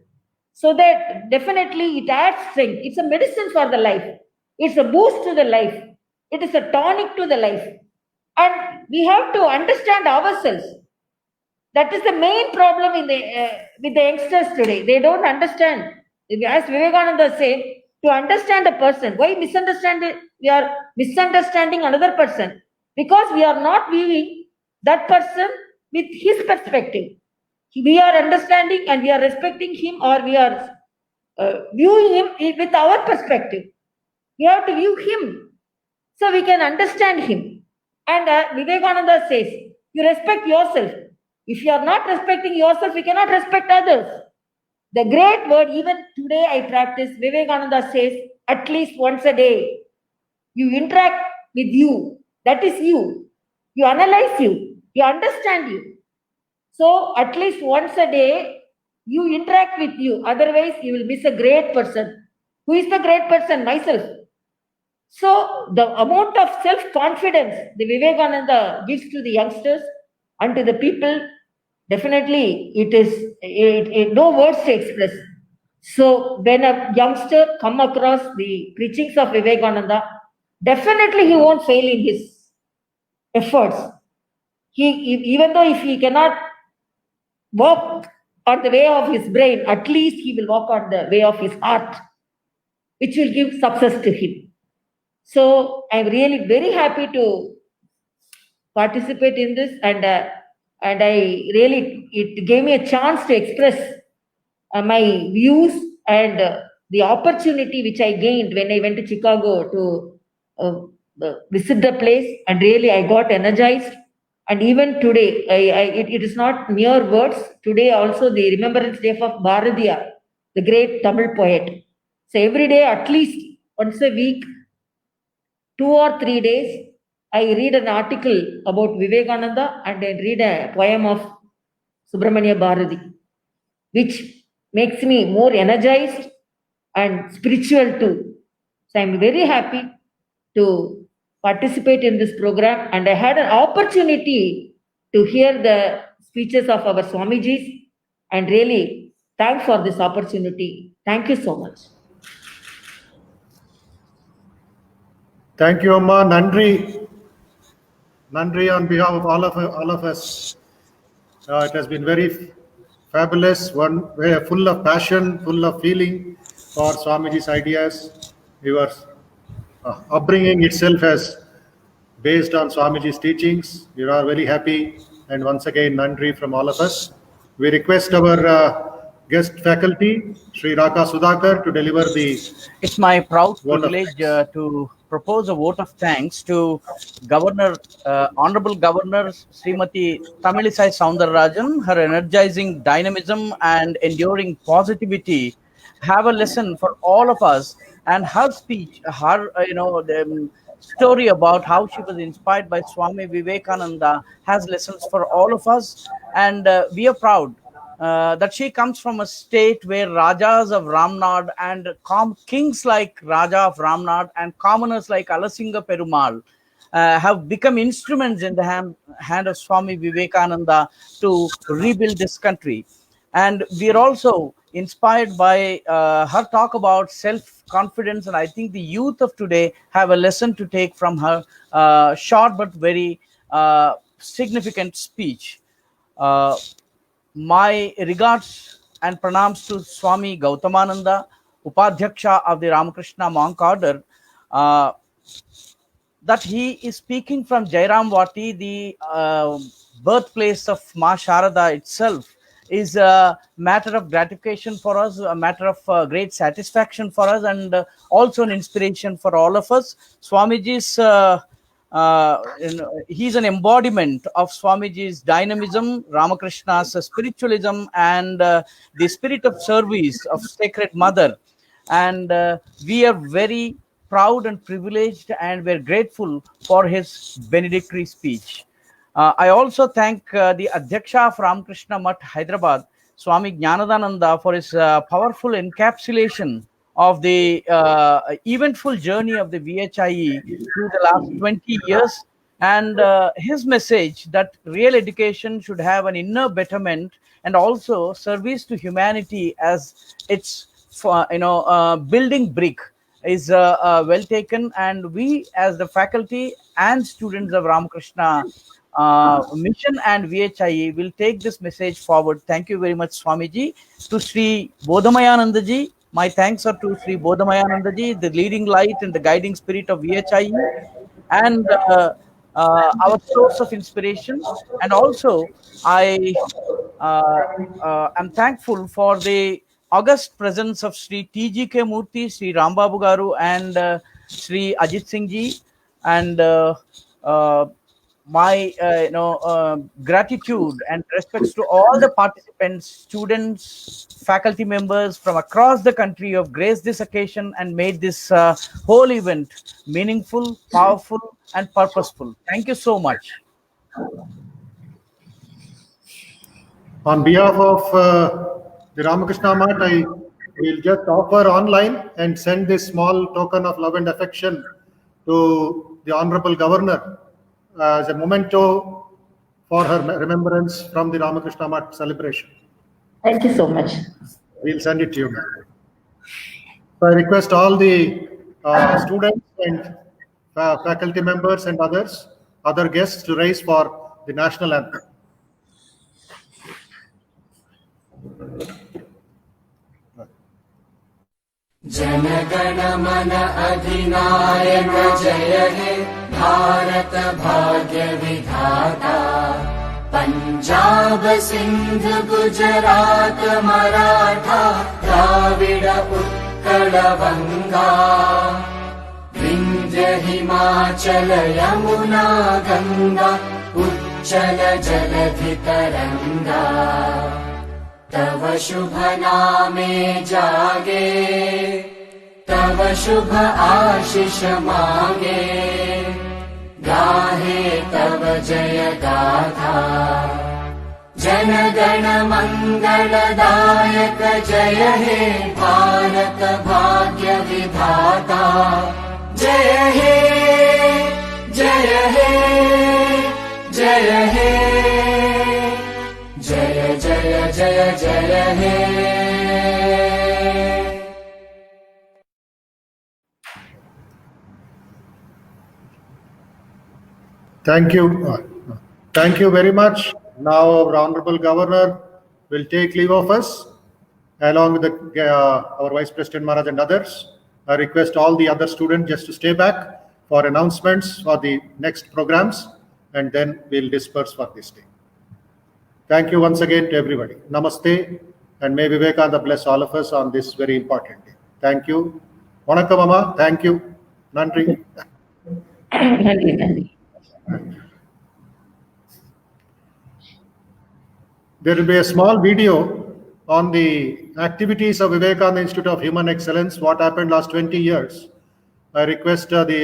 so that definitely it adds strength. It's a medicine for the life. It's a boost to the life. It is a tonic to the life. And we have to understand ourselves. That is the main problem with the youngsters today. They don't understand. As Vivekananda said, to understand a person, why misunderstand it? We are misunderstanding another person because we are not viewing that person with his perspective. We are understanding and we are respecting him, or we are viewing him with our perspective. We have to view him so we can understand him. And Vivekananda says, you respect yourself. If you are not respecting yourself, you cannot respect others. The great word, even today I practice, Vivekananda says, at least once a day, you interact with you. That is you. You analyze you. You understand you. So at least once a day, you interact with you. Otherwise, you will miss a great person. Who is the great person? Myself. So the amount of self-confidence the Vivekananda gives to the youngsters and to the people, definitely it no words to express. So when a youngster come across the preachings of Vivekananda, definitely he won't fail in his efforts. Even though if he cannot walk on the way of his brain, at least he will walk on the way of his heart, which will give success to him. So I'm really very happy to participate in this, and I really, it gave me a chance to express my views and the opportunity which I gained when I went to Chicago to visit the place, and really I got energized. And even today, it is not mere words. Today also the Remembrance Day of Bharatiya, the great Tamil poet. So every day, at least once a week, 2 or 3 days, I read an article about Vivekananda and I read a poem of Subramania Bharati, which makes me more energized and spiritual too. So I'm very happy to participate in this program, and I had an opportunity to hear the speeches of our Swamijis, and really thank for this opportunity. Thank you so much. Thank you, Amma. Nandri. Nandri on behalf of all of us. It has been very fabulous, full of passion, full of feeling for Swamiji's ideas. Your upbringing itself has based on Swamiji's teachings. We are very happy, and once again, Nandri from all of us. We request our guest faculty, Sri Raka Sudhakar, to deliver the It's my proud Vote of privilege to propose a vote of thanks to Governor, Honorable Governor Srimati Tamilisai Soundararajan. Her energizing dynamism and enduring positivity have a lesson for all of us. And her speech, her the story about how she was inspired by Swami Vivekananda has lessons for all of us. And we are proud that she comes from a state where Rajas of Ramnad and kings like Raja of Ramnad and commoners like Alasinga Perumal have become instruments in the hand of Swami Vivekananda to rebuild this country. And we are also inspired by her talk about self-confidence. And I think the youth of today have a lesson to take from her short but very significant speech. My regards and pranams to Swami Gautamananda, Upadhyaksha of the Ramakrishna Monk Order, that he is speaking from Jairamwati, the birthplace of Ma Sharada itself, is a matter of gratification for us, a matter of great satisfaction for us, and also an inspiration for all of us. Swamiji's he's an embodiment of Swamiji's dynamism, Ramakrishna's spiritualism, and the spirit of service of Sacred Mother. And we are very proud and privileged, and we're grateful for his benedictory speech. I also thank the Adhyaksha of Ramakrishna Mutt, Hyderabad, Swami Jnanadananda, for his powerful encapsulation of the eventful journey of the VHIE through the last 20 years, and his message that real education should have an inner betterment and also service to humanity as its building brick is well taken. And we as the faculty and students of Ramakrishna Mission and VHIE will take this message forward. Thank you very much, Swamiji. To Sri Bodhamayanandaji, my thanks are to Sri Bodhamayanandaji, the leading light and the guiding spirit of VHIE, and our source of inspiration. And also, I am thankful for the august presence of Sri TGK Murthy, Sri Rambabu Garu, and Sri Ajit Singh Ji, and my gratitude and respects to all the participants, students, faculty members from across the country who have graced this occasion and made this whole event meaningful, powerful, and purposeful. Thank you so much. On behalf of the Ramakrishna Mutt, I will just offer online and send this small token of love and affection to the Honorable Governor as a memento for her remembrance from the Ramakrishna Mutt celebration. Thank you so much. We'll send it to you, ma'am. So I request all the students and faculty members and other guests to rise for the national anthem. Jana Gana मन अधिनायक जय हे भारत भाग्य विधाता पंजाब सिंध गुजरात मराठा द्राविड उत्कल बंगा विंध्य हिमाचल यमुना गंगा उच्चल जलधि तरंगा तव शुभ नामे जागे तव शुभ आशीष मांगे गाहे तव जय गाथा जन गण मंगलदायक जय हे भारत भाग्य विधाता जय हे जय हे जय हे जय जय जय जय हे Thank you. Thank you very much. Now, our Honorable Governor will take leave of us, along with our Vice President Maharaj and others. I request all the other students just to stay back for announcements for the next programs, and then we'll disperse for this day. Thank you once again to everybody. Namaste and may Vivekananda bless all of us on this very important day. Thank you. Vanakkam Amma. Thank you. Nandri. நன்றி நன்றி. There will be a small video on the activities of Vivekananda Institute of Human Excellence, what happened last 20 years. I request the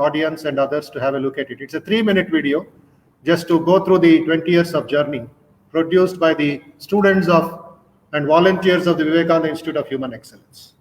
audience and others to have a look at it. It's a 3-minute video just to go through the 20 years of journey produced by the students of and volunteers of the Vivekananda Institute of Human Excellence.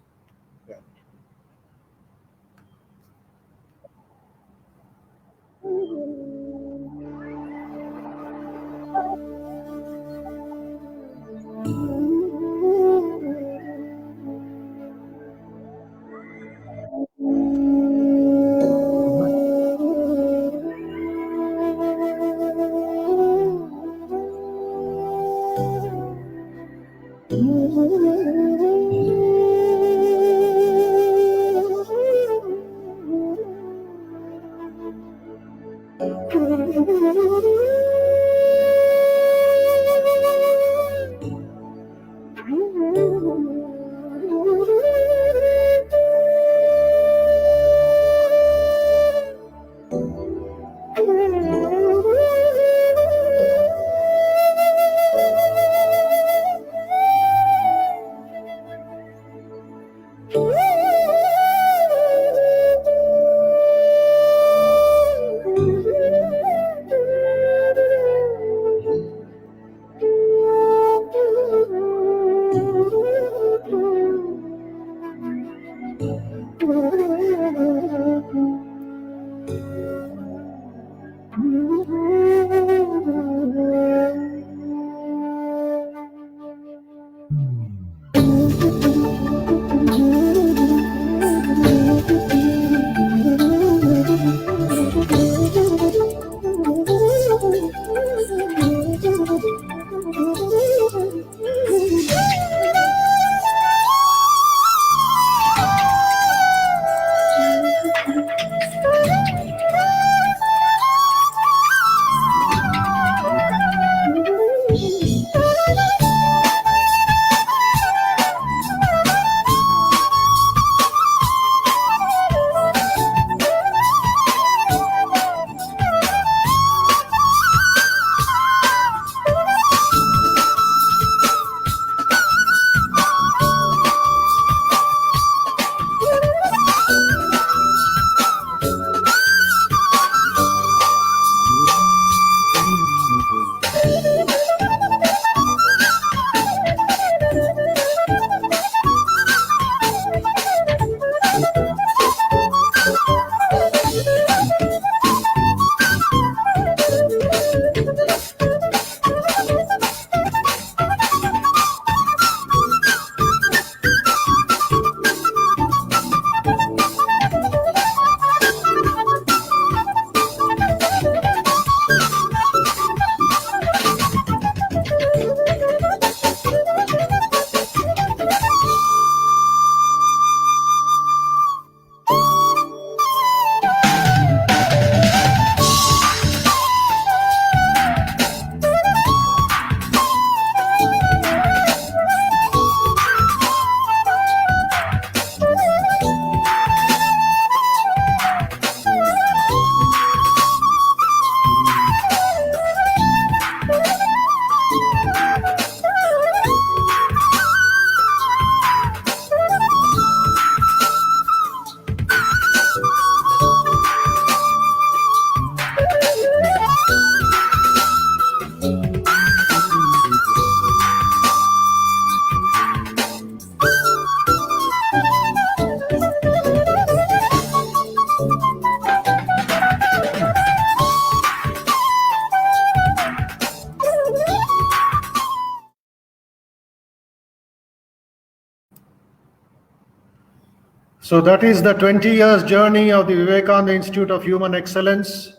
So that is the 20 years journey of the Vivekananda Institute of Human Excellence.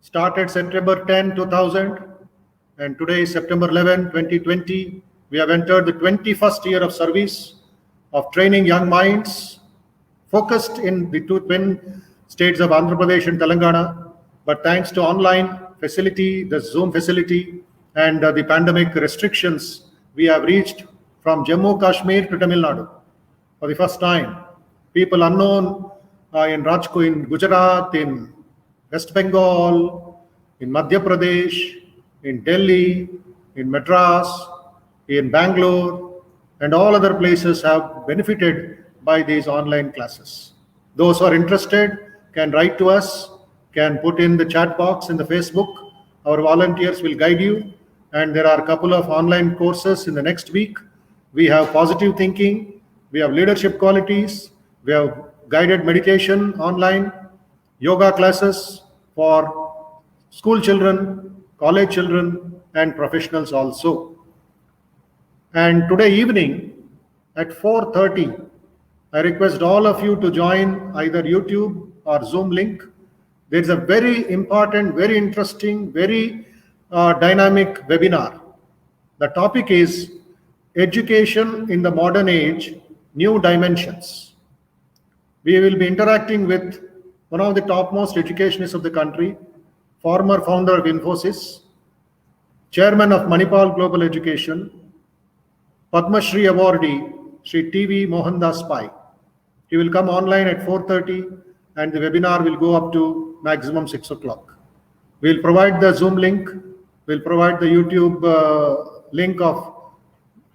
Started September 10, 2000, and today is September 11, 2020. We have entered the 21st year of service, of training young minds, focused in the two twin states of Andhra Pradesh and Telangana. But thanks to online facility, the Zoom facility, and the pandemic restrictions, we have reached from Jammu Kashmir to Tamil Nadu for the first time. People unknown in Rajkot, in Gujarat, in West Bengal, in Madhya Pradesh, in Delhi, in Madras, in Bangalore, and all other places have benefited by these online classes. Those who are interested can write to us, can put in the chat box in the Facebook. Our volunteers will guide you. And there are a couple of online courses in the next week. We have positive thinking, we have leadership qualities, we have guided meditation online, yoga classes for school children, college children, and professionals also. And today evening at 4:30, I request all of you to join either YouTube or Zoom link. There is a very important, very interesting, very dynamic webinar. The topic is Education in the Modern Age, New Dimensions. We will be interacting with one of the topmost educationists of the country, former founder of Infosys, chairman of Manipal Global Education, Padma Shri awardee, Shri T.V. Mohandas Pai. He will come online at 4:30 and the webinar will go up to maximum 6 o'clock. We'll provide the Zoom link, we'll provide the YouTube link of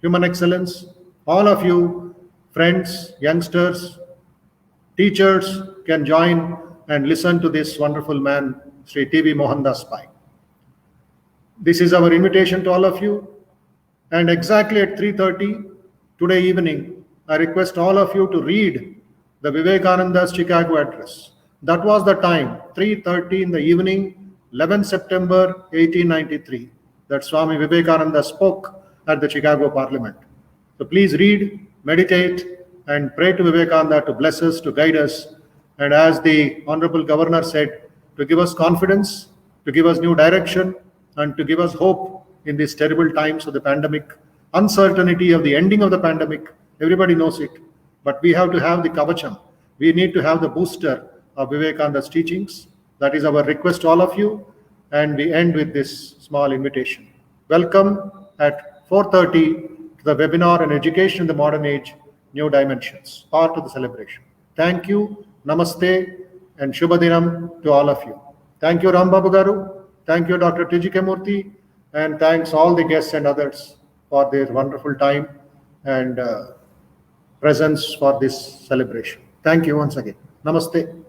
Human Excellence. All of you, friends, youngsters, teachers can join and listen to this wonderful man, Sri T.V. Mohandas Pai. This is our invitation to all of you. And exactly at 3:30 today evening, I request all of you to read the Vivekananda's Chicago address. That was the time, 3:30 in the evening, 11 September 1893, that Swami Vivekananda spoke at the Chicago Parliament. So please read, meditate, and pray to Vivekananda to bless us, to guide us, and as the Honorable Governor said, to give us confidence, to give us new direction, and to give us hope in these terrible times of the pandemic, uncertainty of the ending of the pandemic. Everybody knows it, but we have to have the kavacham. We need to have the booster of Vivekananda's teachings. That is our request to all of you, and we end with this small invitation. Welcome at 4:30 to the webinar on Education in the Modern Age, New Dimensions, part of the celebration. Thank you, namaste, and Shubhadinam to all of you. Thank you, Rambabu Garu. Thank you, Dr. T.G.K. Murthy, and thanks all the guests and others for their wonderful time and presence for this celebration. Thank you once again. Namaste.